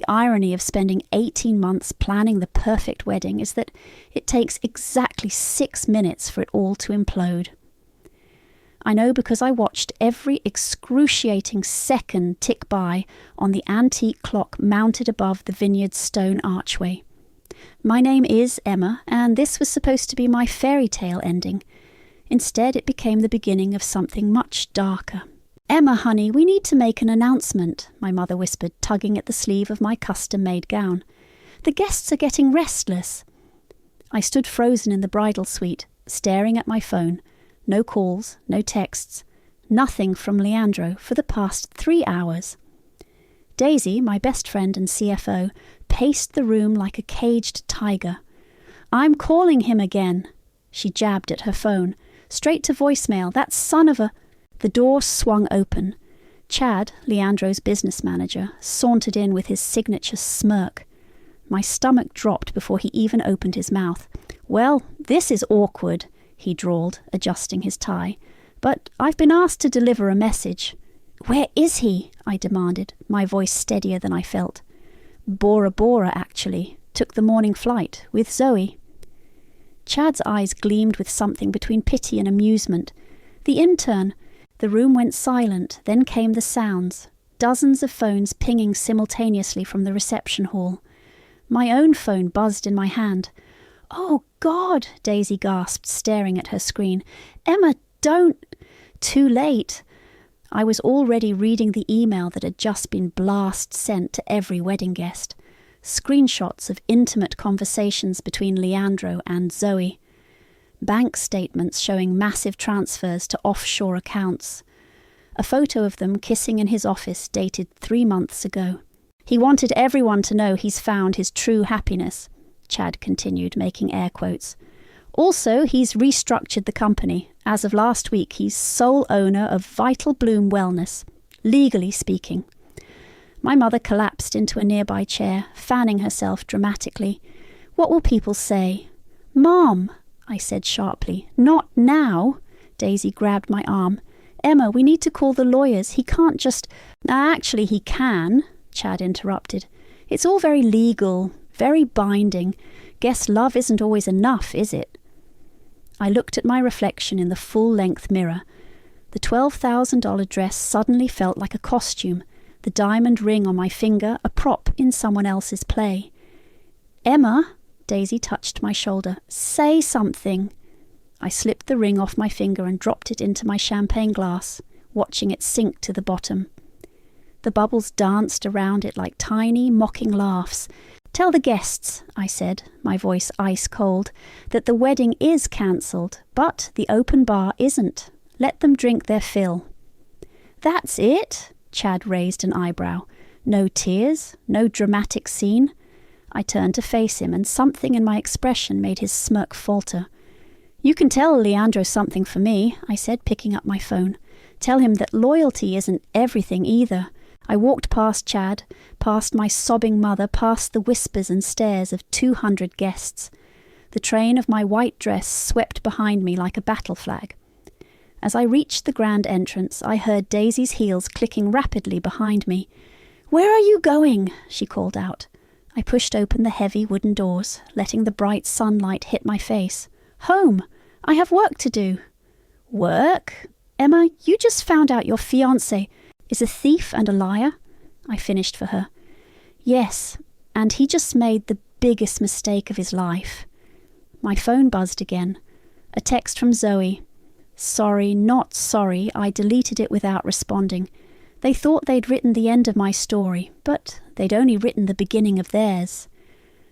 The irony of spending 18 months planning the perfect wedding is that it takes exactly 6 minutes for it all to implode. I know because I watched every excruciating second tick by on the antique clock mounted above the vineyard's stone archway. My name is Emma, and this was supposed to be my fairy tale ending. Instead, it became the beginning of something much darker. "Emma, honey, we need to make an announcement," my mother whispered, tugging at the sleeve of my custom-made gown. "The guests are getting restless." I stood frozen in the bridal suite, staring at my phone. No calls, no texts, nothing from Leandro for the past 3 hours. Daisy, my best friend and CFO, paced the room like a caged tiger. "I'm calling him again." She jabbed at her phone. "Straight to voicemail, that son of a—" The door swung open. Chad, Leandro's business manager, sauntered in with his signature smirk. My stomach dropped before he even opened his mouth. "Well, this is awkward," he drawled, adjusting his tie. "But I've been asked to deliver a message." "Where is he?" I demanded, my voice steadier than I felt. "Bora Bora, actually. Took the morning flight, with Zoe." Chad's eyes gleamed with something between pity and amusement. "The intern." The room went silent, then came the sounds. Dozens of phones pinging simultaneously from the reception hall. My own phone buzzed in my hand. "Oh, God!" Daisy gasped, staring at her screen. "Emma, don't—" Too late. I was already reading the email that had just been blast sent to every wedding guest. Screenshots of intimate conversations between Leandro and Zoe. Bank statements showing massive transfers to offshore accounts. A photo of them kissing in his office dated 3 months ago. "He wanted everyone to know he's found his true happiness," Chad continued, making air quotes. "Also, he's restructured the company. As of last week, he's sole owner of Vital Bloom Wellness, legally speaking." My mother collapsed into a nearby chair, fanning herself dramatically. "What will people say?" "Mom," I said sharply. "Not now." Daisy grabbed my arm. "Emma, we need to call the lawyers. He can't just—" "Actually, he can," Chad interrupted. "It's all very legal, very binding. Guess love isn't always enough, is it?" I looked at my reflection in the full-length mirror. The $12,000 dress suddenly felt like a costume, the diamond ring on my finger a prop in someone else's play. "Emma," Daisy touched my shoulder. "Say something." I slipped the ring off my finger and dropped it into my champagne glass, watching it sink to the bottom. The bubbles danced around it like tiny, mocking laughs. "Tell the guests," I said, my voice ice-cold, "that the wedding is cancelled, but the open bar isn't. Let them drink their fill." "That's it?" Chad raised an eyebrow. "No tears? No dramatic scene?" I turned to face him, and something in my expression made his smirk falter. "You can tell Leandro something for me," I said, picking up my phone. "Tell him that loyalty isn't everything either." I walked past Chad, past my sobbing mother, past the whispers and stares of 200 guests. The train of my white dress swept behind me like a battle flag. As I reached the grand entrance, I heard Daisy's heels clicking rapidly behind me. "Where are you going?" she called out. I pushed open the heavy wooden doors, letting the bright sunlight hit my face. "Home! I have work to do." "Work? Emma, you just found out your fiancé is a thief and a liar?" I finished for her. "Yes, and he just made the biggest mistake of his life." My phone buzzed again. A text from Zoe. "Sorry, not sorry, I deleted it without responding. They thought they'd written the end of my story, but they'd only written the beginning of theirs."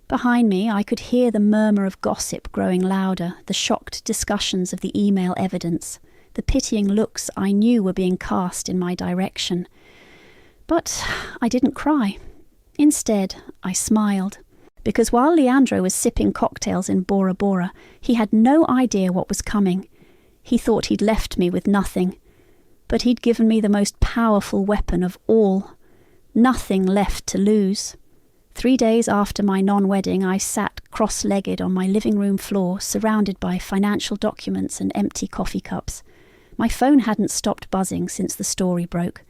Behind me, I could hear the murmur of gossip growing louder, the shocked discussions of the email evidence, the pitying looks I knew were being cast in my direction. But I didn't cry. Instead, I smiled, because while Leandro was sipping cocktails in Bora Bora, he had no idea what was coming. He thought he'd left me with nothing, but he'd given me the most powerful weapon of all. Nothing left to lose. 3 days after my non-wedding, I sat cross-legged on my living room floor, surrounded by financial documents and empty coffee cups. My phone hadn't stopped buzzing since the story broke.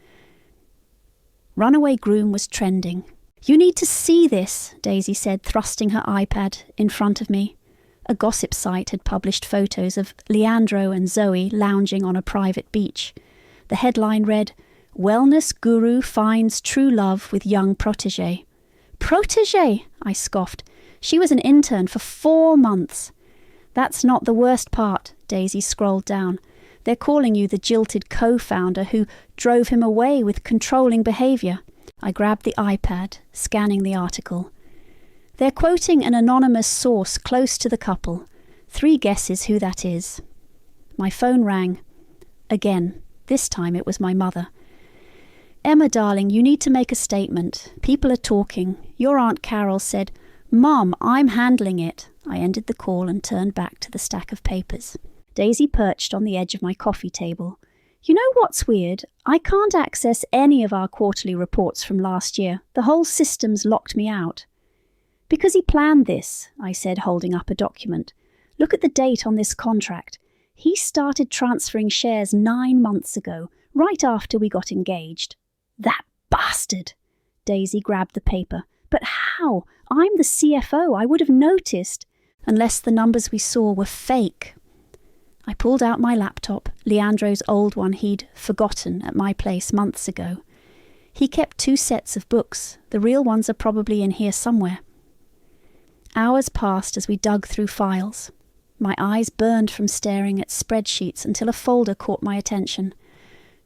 Runaway groom was trending. "You need to see this," Daisy said, thrusting her iPad in front of me. A gossip site had published photos of Leandro and Zoe lounging on a private beach. The headline read, "Wellness Guru Finds True Love with Young Protégé." "Protégé?" I scoffed. "She was an intern for 4 months." "That's not the worst part," Daisy scrolled down. "They're calling you the jilted co-founder who drove him away with controlling behaviour." I grabbed the iPad, scanning the article. "They're quoting an anonymous source close to the couple. 3 guesses who that is." My phone rang. Again. This time it was my mother. "Emma, darling, you need to make a statement. People are talking. Your Aunt Carol said..." "Mum, I'm handling it." I ended the call and turned back to the stack of papers. Daisy perched on the edge of my coffee table. "You know what's weird? I can't access any of our quarterly reports from last year. The whole system's locked me out." "Because he planned this," I said, holding up a document. "Look at the date on this contract. He started transferring shares 9 months ago, right after we got engaged." "That bastard!" Daisy grabbed the paper. "But how? I'm the CFO. I would have noticed." "Unless the numbers we saw were fake." I pulled out my laptop, Leandro's old one he'd forgotten at my place months ago. He kept 2 sets of books. The real ones are probably in here somewhere. Hours passed as we dug through files. My eyes burned from staring at spreadsheets until a folder caught my attention.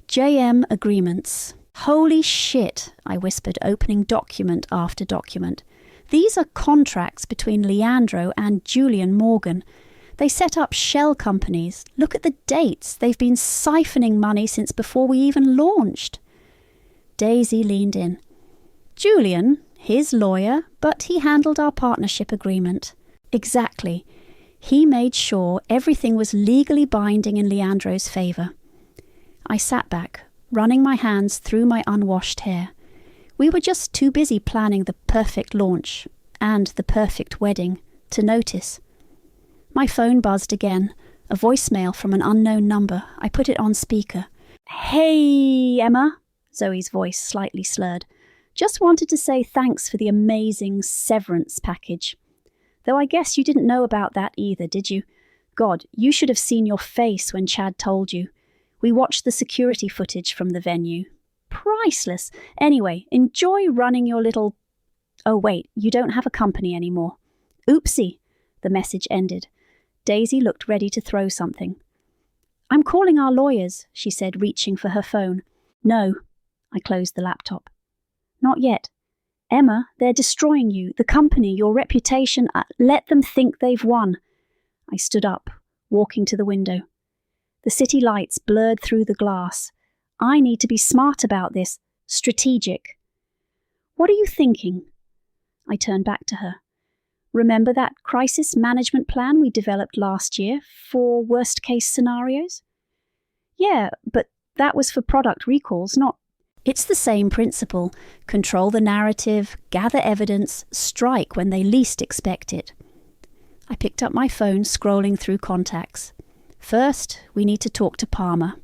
JM Agreements. "Holy shit," I whispered, opening document after document. "These are contracts between Leandro and Julian Morgan. They set up shell companies. Look at the dates. They've been siphoning money since before we even launched." Daisy leaned in. "Julian, his lawyer, but he handled our partnership agreement." "Exactly. He made sure everything was legally binding in Leandro's favour." I sat back, running my hands through my unwashed hair. We were just too busy planning the perfect launch and the perfect wedding to notice. My phone buzzed again, a voicemail from an unknown number. I put it on speaker. "Hey, Emma," Zoe's voice slightly slurred. "Just wanted to say thanks for the amazing severance package. Though I guess you didn't know about that either, did you? God, you should have seen your face when Chad told you. We watched the security footage from the venue. Priceless. Anyway, enjoy running your little... Oh wait, you don't have a company anymore. Oopsie," the message ended. Daisy looked ready to throw something. "I'm calling our lawyers," she said, reaching for her phone. "No." I closed the laptop. "Not yet. Emma, they're destroying you, the company, your reputation. Let them think they've won." I stood up, walking to the window. The city lights blurred through the glass. "I need to be smart about this. Strategic." "What are you thinking?" I turned back to her. "Remember that crisis management plan we developed last year for worst-case scenarios?" "Yeah, but that was for product recalls, not..." "It's the same principle. Control the narrative, gather evidence, strike when they least expect it." I picked up my phone, scrolling through contacts. "First, we need to talk to Palmer."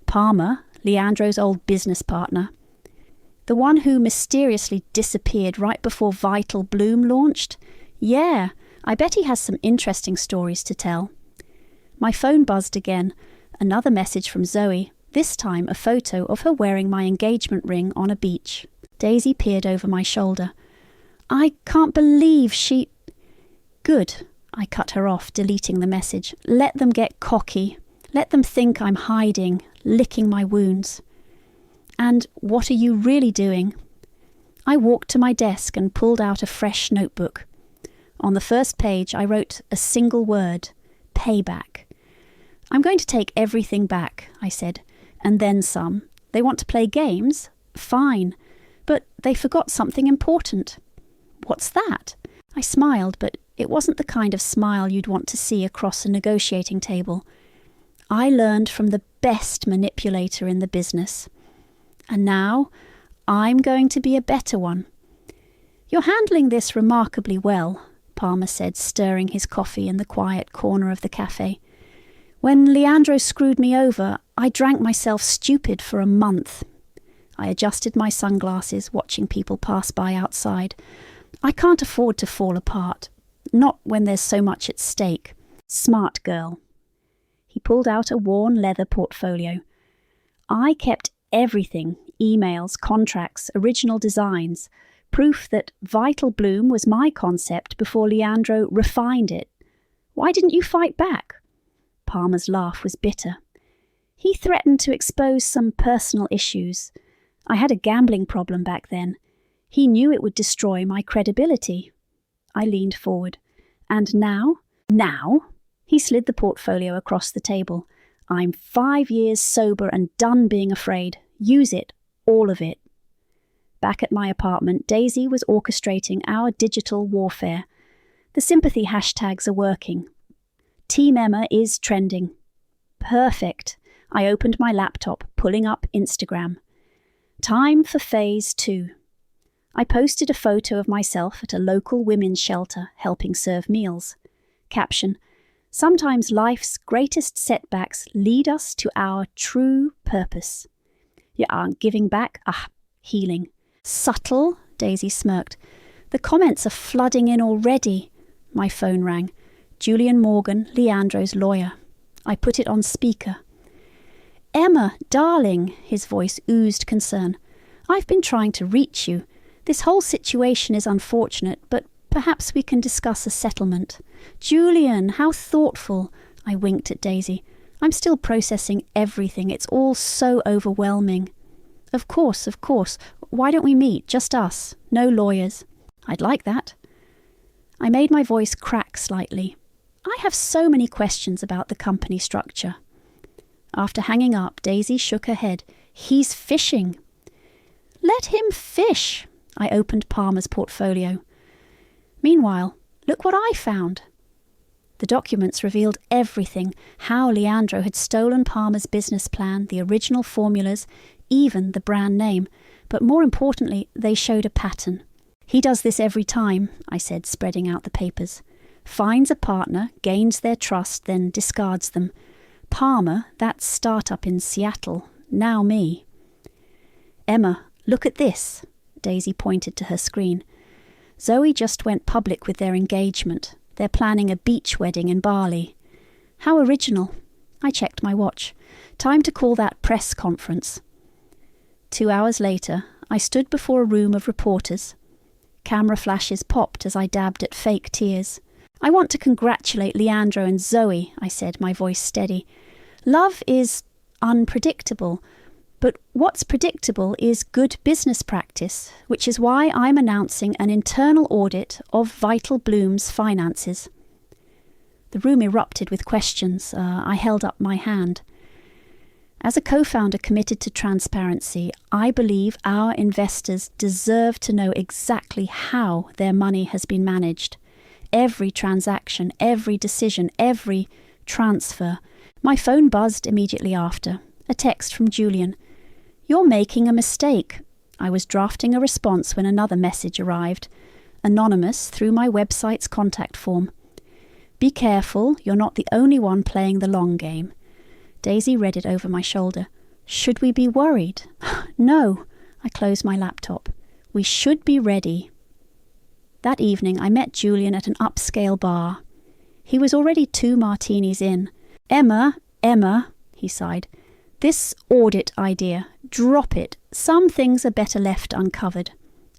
Palmer, Leandro's old business partner. The one who mysteriously disappeared right before Vital Bloom launched? Yeah, I bet he has some interesting stories to tell. My phone buzzed again. Another message from Zoe, this time a photo of her wearing my engagement ring on a beach. Daisy peered over my shoulder. "I can't believe she..." "Good," I cut her off, deleting the message. "Let them get cocky. Let them think I'm hiding, licking my wounds." "And what are you really doing?" I walked to my desk and pulled out a fresh notebook. On the first page, I wrote a single word: payback. "I'm going to take everything back," I said, "and then some. They want to play games? Fine. But they forgot something important." "What's that?" I smiled, but it wasn't the kind of smile you'd want to see across a negotiating table. "I learned from the best manipulator in the business. And now, I'm going to be a better one." "You're handling this remarkably well," Palmer said, stirring his coffee in the quiet corner of the cafe. "When Leandro screwed me over, I drank myself stupid for a month. I adjusted my sunglasses, watching people pass by outside. I can't afford to fall apart. Not when there's so much at stake. Smart girl. He pulled out a worn leather portfolio. I kept everything, emails, contracts, original designs, proof that Vital Bloom was my concept before Leandro refined it. Why didn't you fight back? Palmer's laugh was bitter. He threatened to expose some personal issues. I had a gambling problem back then. He knew it would destroy my credibility. I leaned forward. And now? Now? He slid the portfolio across the table. I'm 5 years sober and done being afraid. Use it. All of it. Back at my apartment, Daisy was orchestrating our digital warfare. The sympathy hashtags are working. Team Emma is trending. Perfect. I opened my laptop, pulling up Instagram. Time for phase 2. I posted a photo of myself at a local women's shelter helping serve meals. Caption: sometimes life's greatest setbacks lead us to our true purpose. You aren't giving back? Healing. Subtle, Daisy smirked. The comments are flooding in already. My phone rang. Julian Morgan, Leandro's lawyer. I put it on speaker. Emma, darling, his voice oozed concern. I've been trying to reach you. This whole situation is unfortunate, but perhaps we can discuss a settlement. Julian, how thoughtful. I winked at Daisy. I'm still processing everything. It's all so overwhelming. Of course. Why don't we meet? Just us. No lawyers. I'd like that. I made my voice crack slightly. I have so many questions about the company structure. After hanging up, Daisy shook her head. He's fishing. Let him fish. I opened Palmer's portfolio. Meanwhile, look what I found. The documents revealed everything, how Leandro had stolen Palmer's business plan, the original formulas, even the brand name. But more importantly, they showed a pattern. He does this every time, I said, spreading out the papers. Finds a partner, gains their trust, then discards them. Palmer, that startup in Seattle, now me. Emma, look at this. Daisy pointed to her screen. Zoe just went public with their engagement. They're planning a beach wedding in Bali. How original. I checked my watch. Time to call that press conference. 2 hours later, I stood before a room of reporters. Camera flashes popped as I dabbed at fake tears. I want to congratulate Leandro and Zoe, I said, my voice steady. Love is unpredictable, but what's predictable is good business practice, which is why I'm announcing an internal audit of Vital Bloom's finances. The room erupted with questions. I held up my hand. As a co-founder committed to transparency, I believe our investors deserve to know exactly how their money has been managed. Every transaction, every decision, every transfer. My phone buzzed immediately after. A text from Julian. You're making a mistake. I was drafting a response when another message arrived. Anonymous, through my website's contact form. Be careful, you're not the only one playing the long game. Daisy read it over my shoulder. Should we be worried? No. I closed my laptop. We should be ready. That evening I met Julian at an upscale bar. He was already 2 martinis in. Emma, he sighed. This audit idea, drop it. Some things are better left uncovered.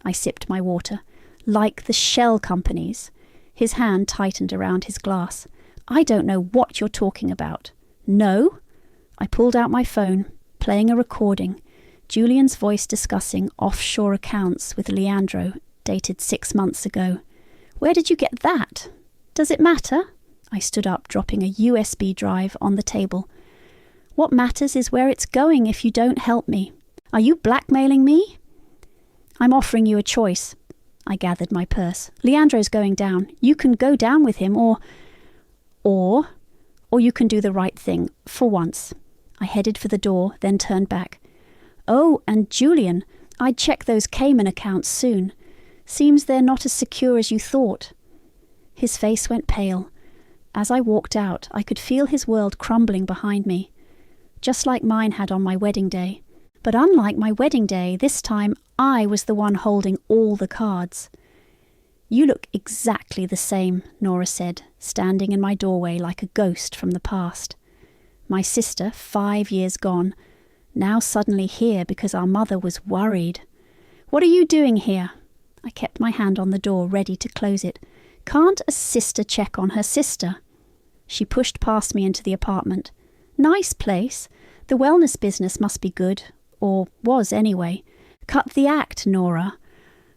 I sipped my water. Like the shell companies. His hand tightened around his glass. I don't know what you're talking about. No? I pulled out my phone, playing a recording. Julian's voice discussing offshore accounts with Leandro, dated 6 months ago. Where did you get that? Does it matter? I stood up, dropping a USB drive on the table. What matters is where it's going if you don't help me. Are you blackmailing me? I'm offering you a choice. I gathered my purse. Leandro's going down. You can go down with him, or you can do the right thing, for once. I headed for the door, then turned back. Oh, and Julian, I'd check those Cayman accounts soon. Seems they're not as secure as you thought. His face went pale. As I walked out, I could feel his world crumbling behind me, just like mine had on my wedding day. But unlike my wedding day, this time I was the one holding all the cards. "You look exactly the same," Nora said, standing in my doorway like a ghost from the past. My sister, 5 years gone, now suddenly here because our mother was worried. "What are you doing here?" I kept my hand on the door, ready to close it. "Can't a sister check on her sister?" She pushed past me into the apartment. "Nice place. The wellness business must be good. Or was anyway. Cut the act, Nora.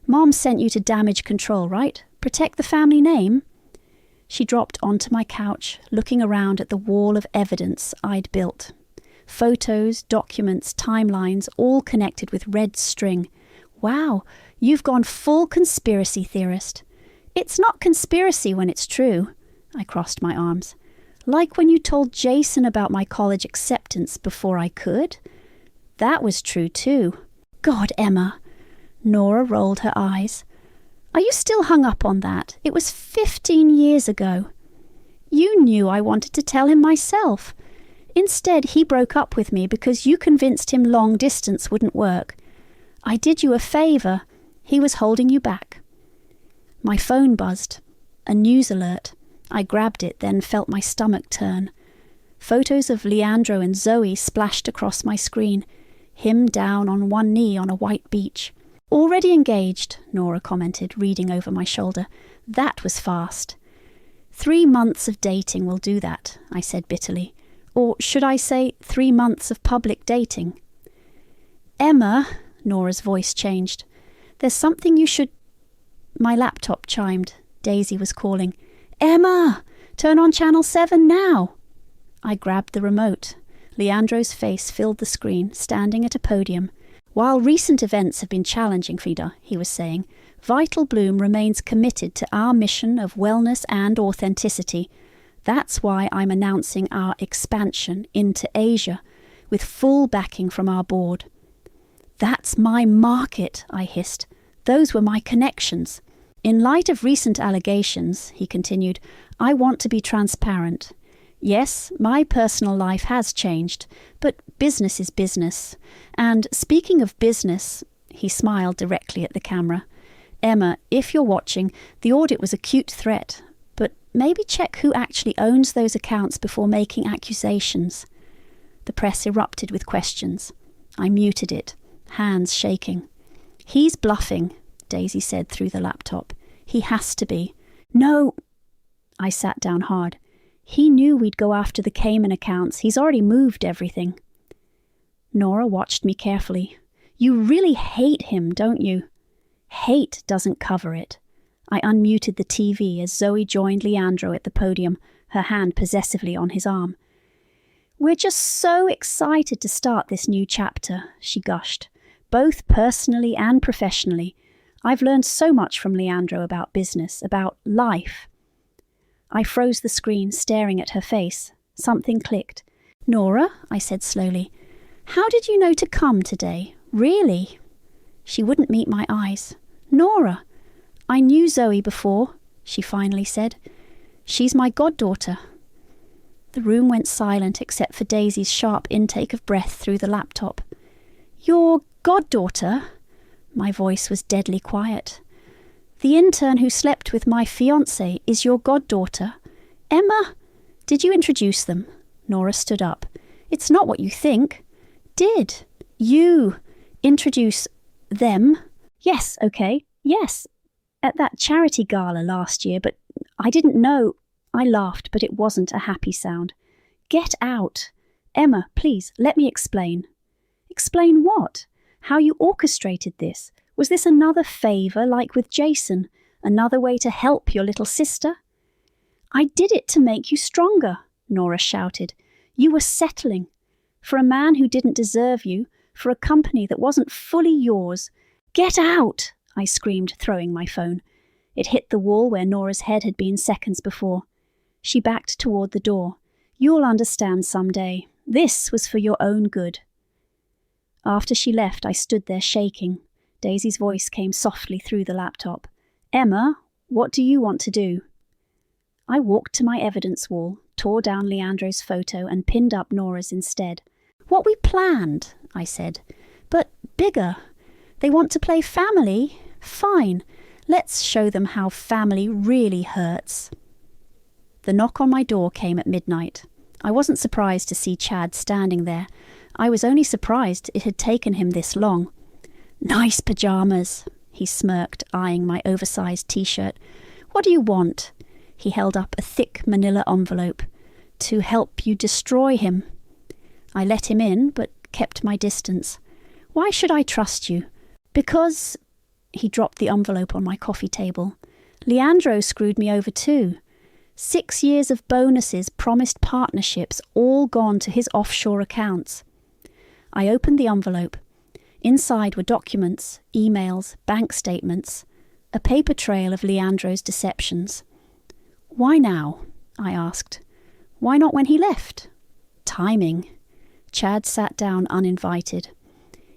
Mom sent you to damage control, right? Protect the family name?" She dropped onto my couch, looking around at the wall of evidence I'd built. Photos, documents, timelines, all connected with red string. "Wow, you've gone full conspiracy theorist." "It's not conspiracy when it's true." I crossed my arms. "Like when you told Jason about my college acceptance before I could?" "That was true too." "God, Emma." Nora rolled her eyes. "Are you still hung up on that? It was 15 years ago." "You knew I wanted to tell him myself. Instead, he broke up with me because you convinced him long distance wouldn't work. I did you a favour. He was holding you back." My phone buzzed. A news alert. I grabbed it, then felt my stomach turn. Photos of Leandro and Zoe splashed across my screen. Him down on one knee on a white beach. "Already engaged," Nora commented, reading over my shoulder. "That was fast." 3 months of dating will do that," I said bitterly. "Or should I say 3 months of public dating?" "Emma," Nora's voice changed. "There's something you should—" My laptop chimed. Daisy was calling. "Emma, turn on Channel 7 now." I grabbed the remote. Leandro's face filled the screen, standing at a podium. "While recent events have been challenging, Frida," he was saying, "Vital Bloom remains committed to our mission of wellness and authenticity. That's why I'm announcing our expansion into Asia, with full backing from our board." "That's my market," I hissed. "Those were my connections." "In light of recent allegations," he continued, "I want to be transparent. Yes, my personal life has changed, but business is business. And speaking of business," he smiled directly at the camera, "Emma, if you're watching, the audit was a cute threat, but maybe check who actually owns those accounts before making accusations." The press erupted with questions. I muted it, hands shaking. "He's bluffing," Daisy said through the laptop. "He has to be." "No." I sat down hard. "He knew we'd go after the Cayman accounts. He's already moved everything." Nora watched me carefully. "You really hate him, don't you?" "Hate doesn't cover it." I unmuted the TV as Zoe joined Leandro at the podium, her hand possessively on his arm. "We're just so excited to start this new chapter," she gushed, "both personally and professionally. I've learned so much from Leandro about business, about life." I froze the screen, staring at her face. Something clicked. "Nora," I said slowly, "how did you know to come today? Really?" She wouldn't meet my eyes. "Nora, I knew Zoe before," she finally said. "She's my goddaughter." The room went silent except for Daisy's sharp intake of breath through the laptop. "Your goddaughter?" My voice was deadly quiet. "The intern who slept with my fiancé is your goddaughter. Emma, did you introduce them?" Nora stood up. "It's not what you think." "Did you introduce them?" "Yes, okay, yes. At that charity gala last year, but I didn't know." I laughed, but it wasn't a happy sound. "Get out. Emma, please, let me explain." "Explain what? How you orchestrated this? Was this another favour like with Jason? Another way to help your little sister?" "I did it to make you stronger," Nora shouted. "You were settling. For a man who didn't deserve you, for a company that wasn't fully yours." "Get out!" I screamed, throwing my phone. It hit the wall where Nora's head had been seconds before. She backed toward the door. "You'll understand someday. This was for your own good." After she left, I stood there shaking. Daisy's voice came softly through the laptop. "Emma, what do you want to do?" I walked to my evidence wall, tore down Leandro's photo and pinned up Nora's instead. "What we planned," I said. bigger. They want to play family? Fine. Let's show them how family really hurts. The knock on my door came at midnight. I wasn't surprised to see Chad standing there. I was only surprised it had taken him this long. "Nice pyjamas," he smirked, eyeing my oversized t-shirt. "What do you want?" He held up a thick manila envelope. "To help you destroy him." I let him in, but kept my distance. "Why should I trust you?" "Because—" He dropped the envelope on my coffee table. "Leandro screwed me over too. 6 years of bonuses, promised partnerships, all gone to his offshore accounts." I opened the envelope. Inside were documents, emails, bank statements, a paper trail of Leandro's deceptions. "Why now?" I asked. "Why not when he left?" "Timing." Chad sat down uninvited.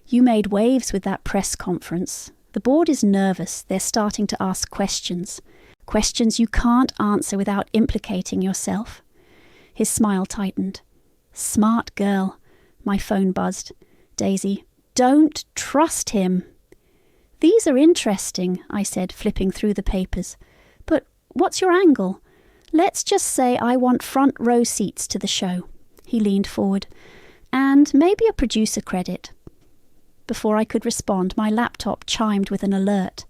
"You made waves with that press conference. The board is nervous. They're starting to ask questions. Questions you can't answer without implicating yourself." His smile tightened. "Smart girl." My phone buzzed. "Daisy, don't trust him." "These are interesting," I said, flipping through the papers. "But what's your angle?" "Let's just say I want front row seats to the show." He leaned forward. "And maybe a producer credit." Before I could respond, my laptop chimed with an alert.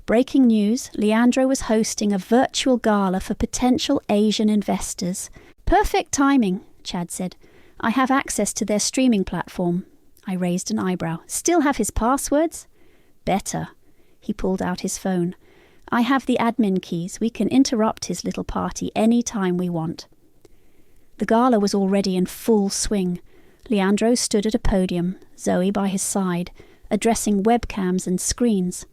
Breaking news, Leandro was hosting a virtual gala for potential Asian investors. "Perfect timing," Chad said. "I have access to their streaming platform." I raised an eyebrow. "Still have his passwords?" "Better." He pulled out his phone. "I have the admin keys. We can interrupt his little party any time we want." The gala was already in full swing. Leandro stood at a podium, Zoe by his side, addressing webcams and screens.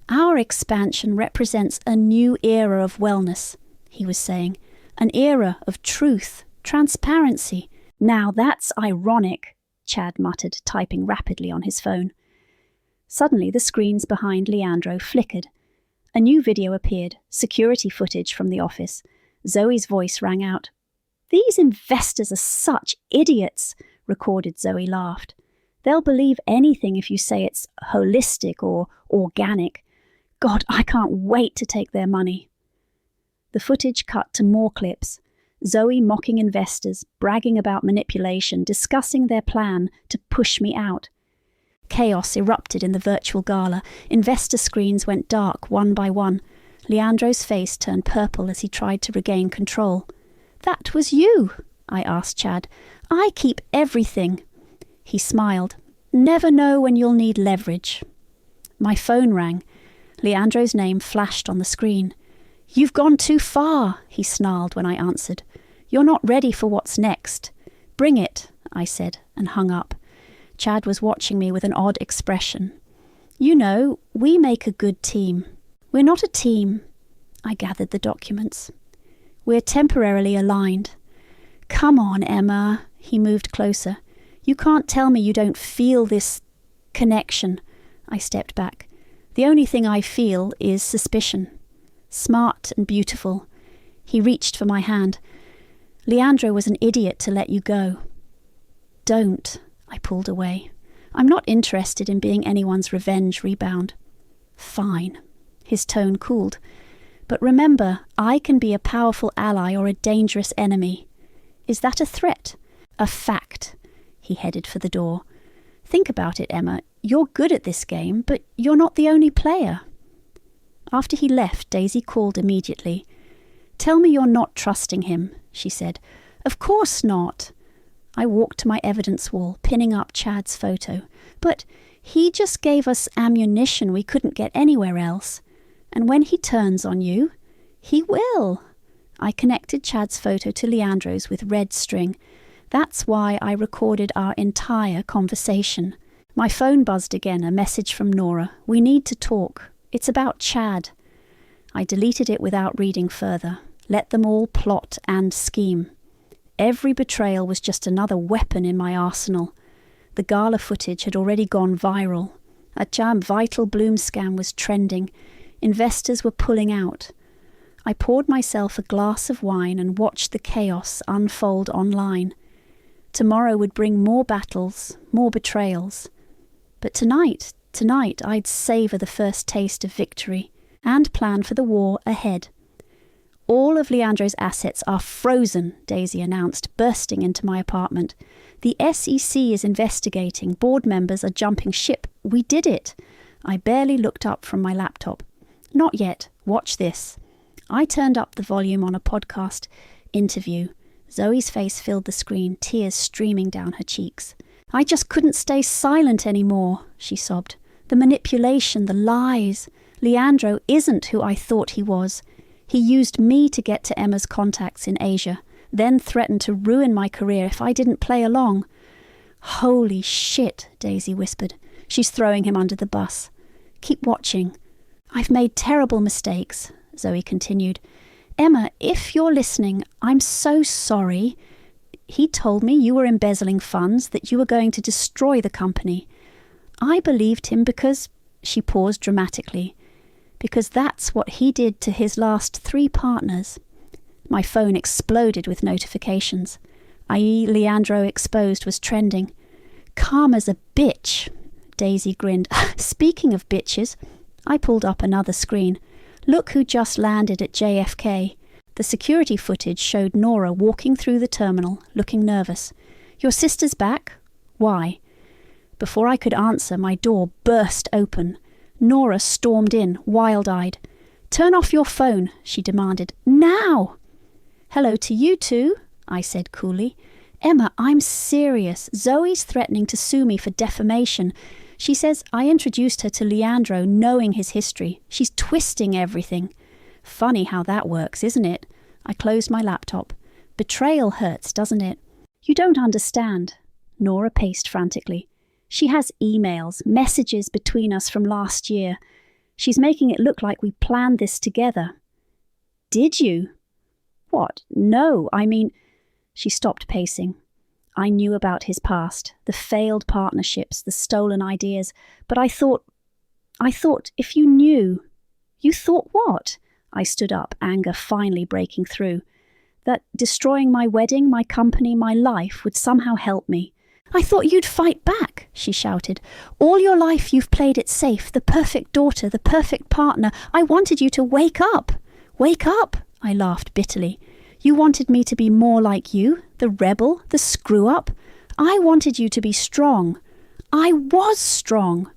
"Our expansion represents a new era of wellness," he was saying. "An era of truth, transparency." "Now that's ironic," Chad muttered, typing rapidly on his phone. Suddenly the screens behind Leandro flickered. A new video appeared, security footage from the office. Zoe's voice rang out. "These investors are such idiots," Recorded Zoe laughed. "They'll believe anything if you say it's holistic or organic. God, I can't wait to take their money." The footage cut to more clips. Zoe mocking investors, bragging about manipulation, discussing their plan to push me out. Chaos erupted in the virtual gala. Investor screens went dark one by one. Leandro's face turned purple as he tried to regain control. "That was you?" I asked Chad. "I keep everything." He smiled. "Never know when you'll need leverage." My phone rang. Leandro's name flashed on the screen. "You've gone too far," he snarled when I answered. "You're not ready for what's next." "Bring it," I said, and hung up. Chad was watching me with an odd expression. "You know, we make a good team." "We're not a team." I gathered the documents. "We're temporarily aligned." "Come on, Emma." He moved closer. "You can't tell me you don't feel this connection." I stepped back. "The only thing I feel is suspicion. Smart and beautiful." He reached for my hand. "Leandro was an idiot to let you go." "Don't." I pulled away. "I'm not interested in being anyone's revenge rebound." "Fine." His tone cooled. "But remember, I can be a powerful ally or a dangerous enemy." "Is that a threat?" "A fact." He headed for the door. "Think about it, Emma. You're good at this game, but you're not the only player." After he left, Daisy called immediately. "Tell me you're not trusting him," she said. "Of course not." I walked to my evidence wall, pinning up Chad's photo. "But he just gave us ammunition we couldn't get anywhere else. And when he turns on you, he will." I connected Chad's photo to Leandro's with red string. That's why I recorded our entire conversation. My phone buzzed again, a message from Nora. "We need to talk. It's about Chad." I deleted it without reading further. Let them all plot and scheme. Every betrayal was just another weapon in my arsenal. The gala footage had already gone viral. A jam vital bloom scam was trending. Investors were pulling out. I poured myself a glass of wine and watched the chaos unfold online. Tomorrow would bring more battles, more betrayals. But tonight, I'd savour the first taste of victory and plan for the war ahead. All of Leandro's assets are frozen, Daisy announced, bursting into my apartment. The SEC is investigating. Board members are jumping ship. We did it. I barely looked up from my laptop. Not yet. Watch this. I turned up the volume on a podcast interview. Zoe's face filled the screen, tears streaming down her cheeks. I just couldn't stay silent anymore, she sobbed. The manipulation, the lies. Leandro isn't who I thought he was. He used me to get to Emma's contacts in Asia, then threatened to ruin my career if I didn't play along. Holy shit, Daisy whispered. She's throwing him under the bus. Keep watching. I've made terrible mistakes, Zoe continued. Emma, if you're listening, I'm so sorry. He told me you were embezzling funds, that you were going to destroy the company. I believed him because, she paused dramatically, because that's what he did to his last 3 partners. My phone exploded with notifications. I.e. Leandro Exposed was trending. Karma's a bitch, Daisy grinned. Speaking of bitches, I pulled up another screen. Look who just landed at JFK. The security footage showed Nora walking through the terminal, looking nervous. Your sister's back? Why? Before I could answer, my door burst open. Nora stormed in, wild-eyed. Turn off your phone, she demanded. Now! Hello to you too, I said coolly. Emma, I'm serious. Zoe's threatening to sue me for defamation. She says I introduced her to Leandro knowing his history. She's twisting everything. Funny how that works, isn't it? I closed my laptop. Betrayal hurts, doesn't it? You don't understand. Nora paced frantically. She has emails, messages between us from last year. She's making it look like we planned this together. Did you? What? No, I mean... She stopped pacing. I knew about his past, the failed partnerships, the stolen ideas, but I thought, if you knew... You thought what? I stood up, anger finally breaking through. That destroying my wedding, my company, my life would somehow help me. I thought you'd fight back, she shouted. All your life you've played it safe, the perfect daughter, the perfect partner. I wanted you to wake up. Wake up, I laughed bitterly. You wanted me to be more like you, the rebel, the screw-up. I wanted you to be strong. I was strong.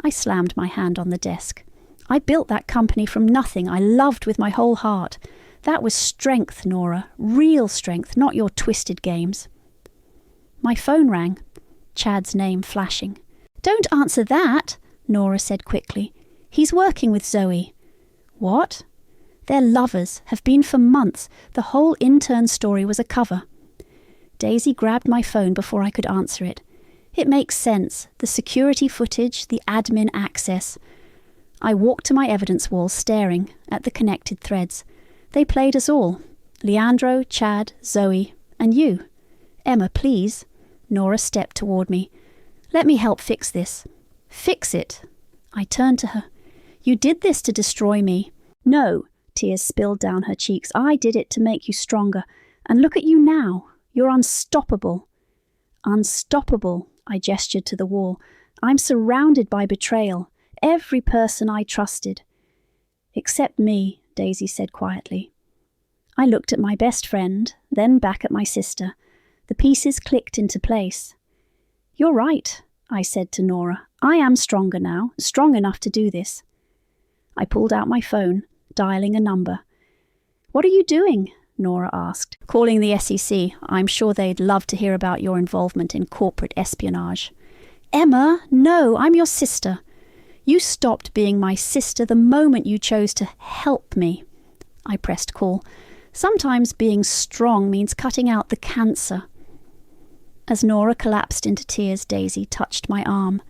I slammed my hand on the desk. I built that company from nothing I loved with my whole heart. That was strength, Nora, real strength, not your twisted games. My phone rang, Chad's name flashing. Don't answer that, Nora said quickly. He's working with Zoe. What? They're lovers, have been for months. The whole intern story was a cover. Daisy grabbed my phone before I could answer it. It makes sense. The security footage, the admin access. I walked to my evidence wall, staring at the connected threads. They played us all. Leandro, Chad, Zoe, and you. Emma, please. Nora stepped toward me. Let me help fix this. Fix it? I turned to her. You did this to destroy me. No. Tears spilled down her cheeks. I did it to make you stronger. And look at you now. You're unstoppable. Unstoppable, I gestured to the wall. I'm surrounded by betrayal. Every person I trusted. Except me, Daisy said quietly. I looked at my best friend, then back at my sister. The pieces clicked into place. You're right, I said to Nora. I am stronger now, strong enough to do this. I pulled out my phone, dialing a number. What are you doing? Nora asked. Calling the SEC. I'm sure they'd love to hear about your involvement in corporate espionage. Emma, no, I'm your sister. You stopped being my sister the moment you chose to help me. I pressed call. Sometimes being strong means cutting out the cancer. As Nora collapsed into tears, Daisy touched my arm.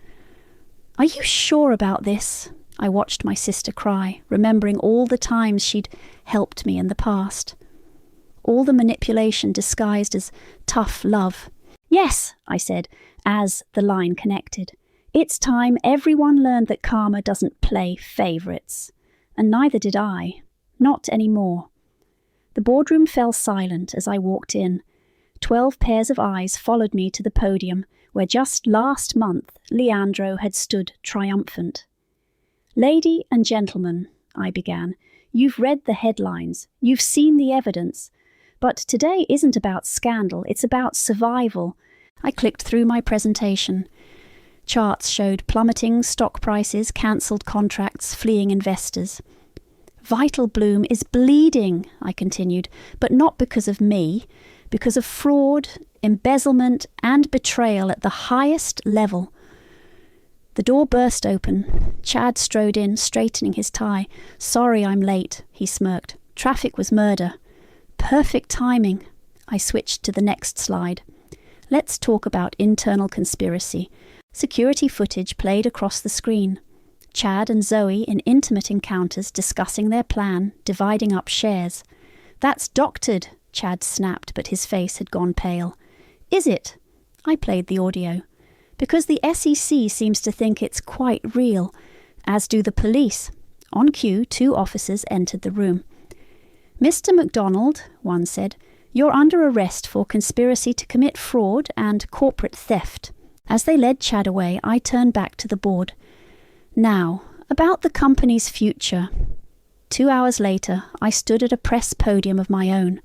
Are you sure about this? I watched my sister cry, remembering all the times she'd helped me in the past. All the manipulation disguised as tough love. Yes, I said, as the line connected. It's time everyone learned that karma doesn't play favourites. And neither did I. Not anymore. The boardroom fell silent as I walked in. 12 pairs of eyes followed me to the podium, where just last month Leandro had stood triumphant. "Lady and gentlemen," I began, "you've read the headlines, you've seen the evidence, but today isn't about scandal, it's about survival." I clicked through my presentation. Charts showed plummeting stock prices, cancelled contracts, fleeing investors. "Vital Bloom is bleeding," I continued, "but not because of me, because of fraud, embezzlement and betrayal at the highest level." The door burst open. Chad strode in, straightening his tie. "Sorry I'm late," he smirked. "Traffic was murder." Perfect timing. I switched to the next slide. Let's talk about internal conspiracy. Security footage played across the screen. Chad and Zoe in intimate encounters discussing their plan, dividing up shares. "That's doctored," Chad snapped, but his face had gone pale. "Is it?" I played the audio. "Because the SEC seems to think it's quite real, as do the police." On cue, 2 officers entered the room. "Mr. MacDonald," one said, "you're under arrest for conspiracy to commit fraud and corporate theft." As they led Chad away, I turned back to the board. "Now, about the company's future." 2 hours later, I stood at a press podium of my own.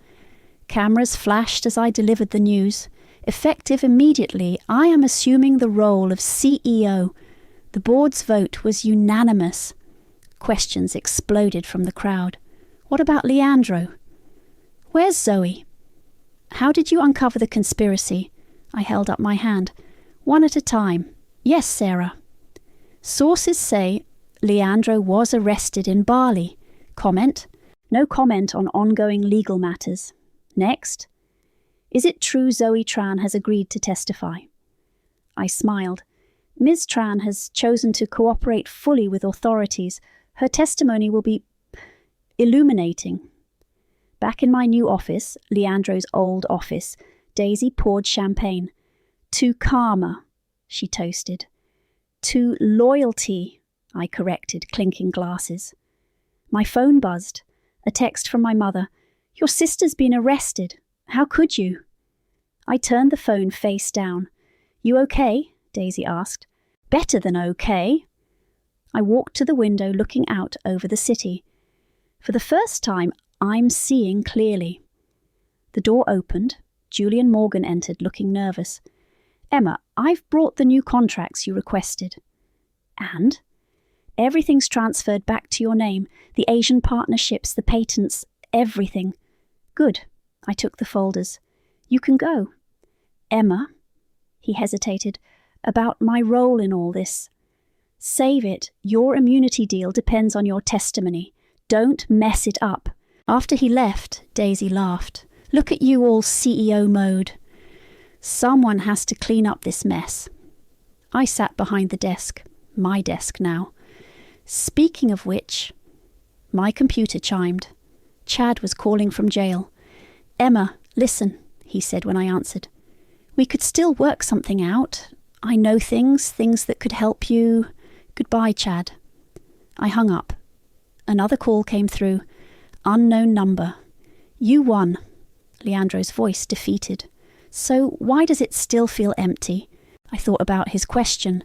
Cameras flashed as I delivered the news. Effective immediately, I am assuming the role of CEO. The board's vote was unanimous. Questions exploded from the crowd. "What about Leandro?" "Where's Zoe?" "How did you uncover the conspiracy?" I held up my hand. "One at a time." "Yes, Sarah." "Sources say Leandro was arrested in Bali." Comment? "No comment on ongoing legal matters." Next. "Is it true Zoe Tran has agreed to testify?" I smiled. "Ms. Tran has chosen to cooperate fully with authorities. Her testimony will be illuminating." Back in my new office, Leandro's old office, Daisy poured champagne. "To karma," she toasted. "To loyalty," I corrected, clinking glasses. My phone buzzed. A text from my mother. "Your sister's been arrested. How could you?" I turned the phone face down. "You okay?" Daisy asked. "Better than okay." I walked to the window looking out over the city. For the first time, I'm seeing clearly. The door opened. Julian Morgan entered, looking nervous. "Emma, I've brought the new contracts you requested." "And?" "Everything's transferred back to your name. The Asian partnerships, the patents, everything." "Good." I took the folders. "You can go." "Emma," he hesitated, "about my role in all this." "Save it. Your immunity deal depends on your testimony. Don't mess it up." After he left, Daisy laughed. "Look at you all CEO mode." "Someone has to clean up this mess." I sat behind the desk. My desk now. Speaking of which, my computer chimed. Chad was calling from jail. "Emma, listen," he said when I answered. "We could still work something out. I know things that could help you. Goodbye, Chad." I hung up. Another call came through. Unknown number. "You won." Leandro's voice defeated. "So why does it still feel empty?" I thought about his question.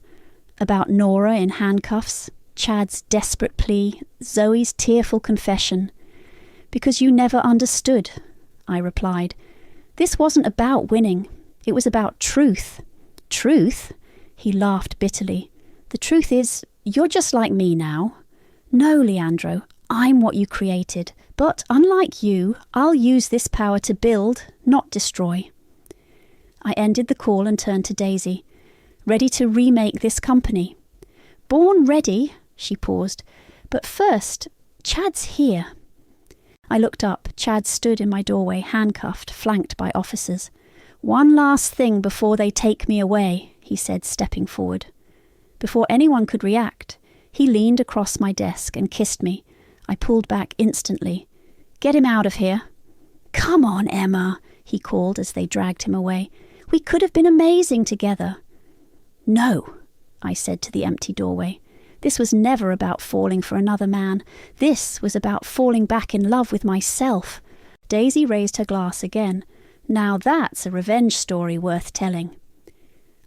About Nora in handcuffs, Chad's desperate plea, Zoe's tearful confession. "Because you never understood," I replied. "This wasn't about winning. It was about truth." "Truth?" He laughed bitterly. "The truth is, you're just like me now." "No, Leandro, I'm what you created. But unlike you, I'll use this power to build, not destroy." I ended the call and turned to Daisy. "Ready to remake this company?" "Born ready," she paused. "But first, Chad's here." I looked up. Chad stood in my doorway, handcuffed, flanked by officers. "One last thing before they take me away," he said, stepping forward. Before anyone could react, he leaned across my desk and kissed me. I pulled back instantly. "Get him out of here." "Come on, Emma," he called as they dragged him away. "We could have been amazing together." "No," I said to the empty doorway. This was never about falling for another man. This was about falling back in love with myself. Daisy raised her glass again. "Now that's a revenge story worth telling."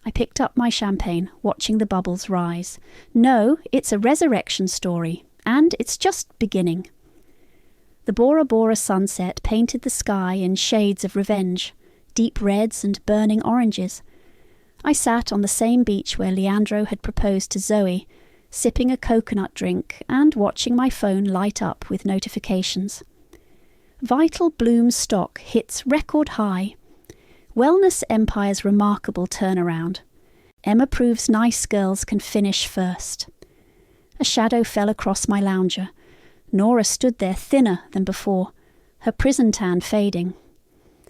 I picked up my champagne, watching the bubbles rise. No, it's a resurrection story, and it's just beginning. The Bora Bora sunset painted the sky in shades of revenge, deep reds and burning oranges. I sat on the same beach where Leandro had proposed to Zoe, sipping a coconut drink and watching my phone light up with notifications. Vital Bloom stock hits record high. Wellness Empire's remarkable turnaround. Emma proves nice girls can finish first. A shadow fell across my lounger. Nora stood there thinner than before, her prison tan fading.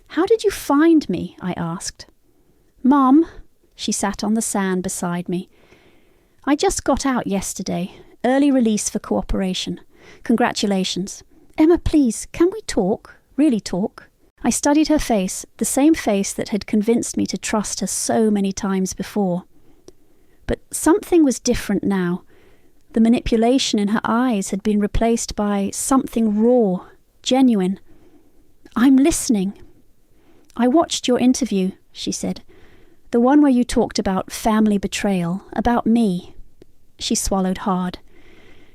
"How did you find me?" I asked. "Mom," she sat on the sand beside me. "I just got out yesterday. Early release for cooperation. Congratulations. Emma, please, can we talk? Really talk?" I studied her face, the same face that had convinced me to trust her so many times before. But something was different now. The manipulation in her eyes had been replaced by something raw, genuine. "I'm listening." "I watched your interview," she said. "The one where you talked about family betrayal, about me." She swallowed hard.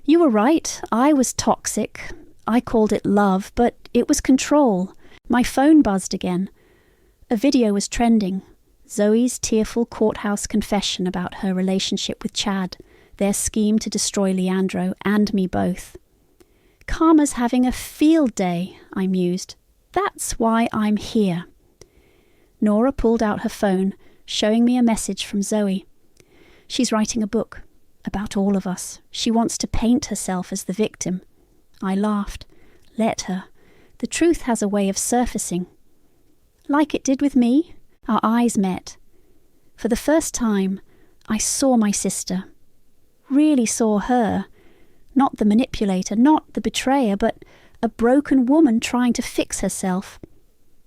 "You were right, I was toxic. I called it love, but it was control. My phone buzzed again. A video was trending. Zoe's tearful courthouse confession about her relationship with Chad, their scheme to destroy Leandro and me both. "Karma's having a field day," I mused. "That's why I'm here." Nora pulled out her phone, showing me a message from Zoe. "She's writing a book about all of us. She wants to paint herself as the victim." I laughed. Let her. The truth has a way of surfacing. Like it did with me, our eyes met. For the first time, I saw my sister. Really saw her. Not the manipulator, not the betrayer, but a broken woman trying to fix herself.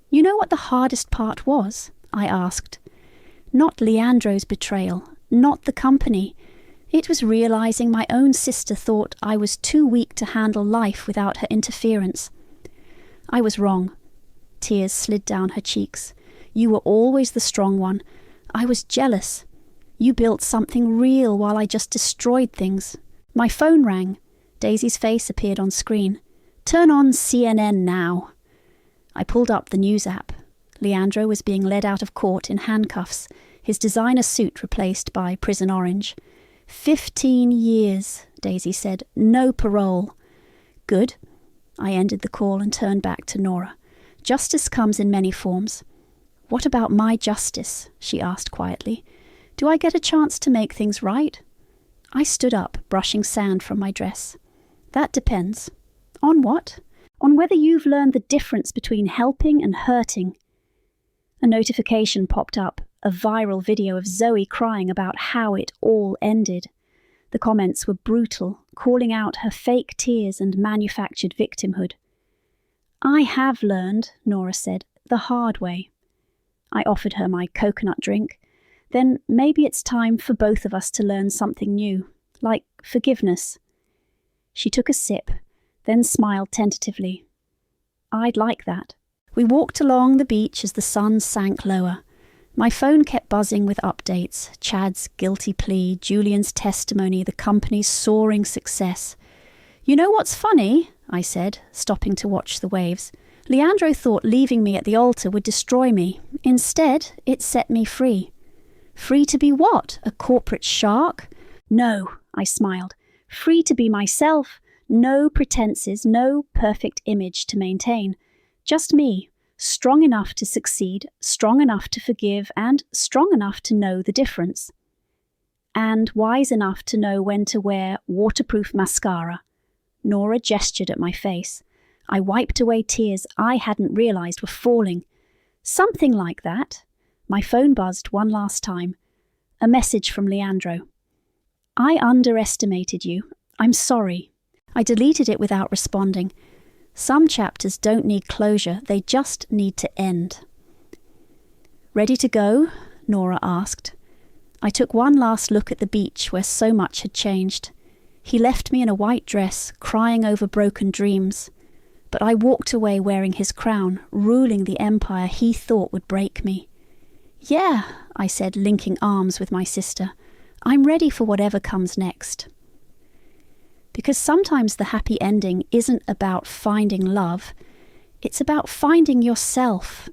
"You know what the hardest part was?" I asked. Not Leandro's betrayal, not the company. It was realizing my own sister thought I was too weak to handle life without her interference. I was wrong. Tears slid down her cheeks. "You were always the strong one. I was jealous. You built something real while I just destroyed things." My phone rang. Daisy's face appeared on screen. "Turn on CNN now." I pulled up the news app. Leandro was being led out of court in handcuffs, his designer suit replaced by prison orange. 15 years, Daisy said. "No parole." "Good." I ended the call and turned back to Nora. "Justice comes in many forms." "What about my justice?" she asked quietly. "Do I get a chance to make things right?" I stood up, brushing sand from my dress. "That depends." "On what?" "On whether you've learned the difference between helping and hurting." A notification popped up, a viral video of Zoe crying about how it all ended. The comments were brutal, calling out her fake tears and manufactured victimhood. "I have learned," Nora said, "the hard way." I offered her my coconut drink. "Then maybe it's time for both of us to learn something new, like forgiveness." She took a sip, then smiled tentatively. "I'd like that." We walked along the beach as the sun sank lower. My phone kept buzzing with updates, Chad's guilty plea, Julian's testimony, the company's soaring success. "You know what's funny?" I said, stopping to watch the waves. "Leandro thought leaving me at the altar would destroy me. Instead, it set me free." "Free to be what? A corporate shark?" "No," I smiled. "Free to be myself. No pretenses, no perfect image to maintain. Just me, strong enough to succeed, strong enough to forgive, and strong enough to know the difference. And wise enough to know when to wear waterproof mascara." Nora gestured at my face. I wiped away tears I hadn't realized were falling. "Something like that." My phone buzzed one last time. A message from Leandro. "I underestimated you. I'm sorry." I deleted it without responding. Some chapters don't need closure, they just need to end. "Ready to go?" Nora asked. I took one last look at the beach where so much had changed. He left me in a white dress, crying over broken dreams. But I walked away wearing his crown, ruling the empire he thought would break me. Yeah, I said, linking arms with my sister. I'm ready for whatever comes next. Because sometimes the happy ending isn't about finding love. It's about finding yourself